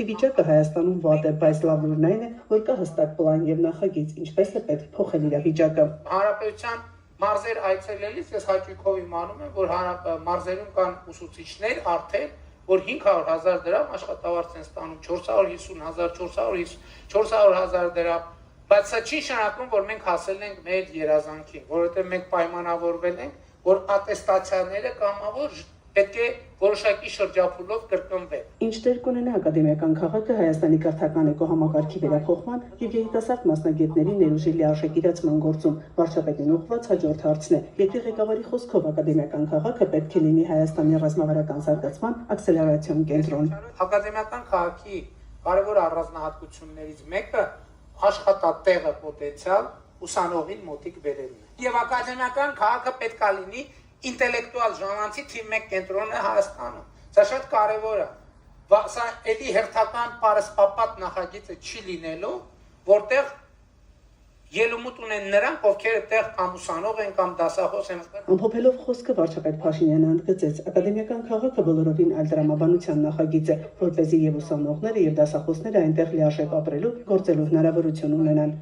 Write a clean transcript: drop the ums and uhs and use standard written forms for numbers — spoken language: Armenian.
Վիճակը Հայաստանում վատ է, բայց լավ նորն այն է, որ կա հստակ պլան եւ նախագիծ, ինչպես է պետք փոխել իրավիճակը։ Հանրապետության մարզեր այցելելիս ես հաճույքով իմանում եմ, որ մարզերում կան ուսուցիչներ արդեն, որ 500,000 դրամ աշխատավարձ են ստանում, 450,000, 400,000 դրամ, բայց սա չի նշանակում, որ մենք հասել ենք մեր երազանքին, որովհետև մենք պայմանավորվել ենք, որ ատեստացիաները կամավոր պետք է որոշակի շրջափուլով կրկնվեն։ Ինչ դեր կունենա ակադեմիական քաղաքը Հայաստանի կրթական էկոհամակարգի վերափոխման եւ երիտասարդ մասնագետների ներուժի լիարժեք իրացման գործում, վարչապետին ուղղված հաջորդ հարցն է։ Երկրի ղեկավարի խոսքով ակադեմիական քաղաքը պետք է լինի Հայաստանի ռազմավարական զարգացման ակսելերացիոն կենտրոն։ Ակադեմիական քաղաքի կարևոր առանձնահատկություններից մեկը աշխատատեղը պոտենցիալ ուսանողին մոտիկ բերելն է։ Եվ ակադեմիական քաղաքը պետք է լինի ինտելեկտուալ ժողովրդի թիվ 1 կենտրոնը Հայաստանում։ Սա շատ կարևոր է։ Սա էլի հերթական պարսպապատ նախագիծը չի լինելու, որտեղ ելումուտ ունեն նրանք, ովքեր այդտեղ կամ ուսանող են կամ դասախոս են։ Ամփոփելով խոսքը վարչապետ Փաշինյանը ընդգծեց, ակադեմիական քաղաքը բոլորովին այլ դրամաբանության նախագիծ է, որպեսզի եւ ուսանողները եւ դասախոսները այնտեղ լիարժեք ապրելու, գործելու հնարավորություն ունենան։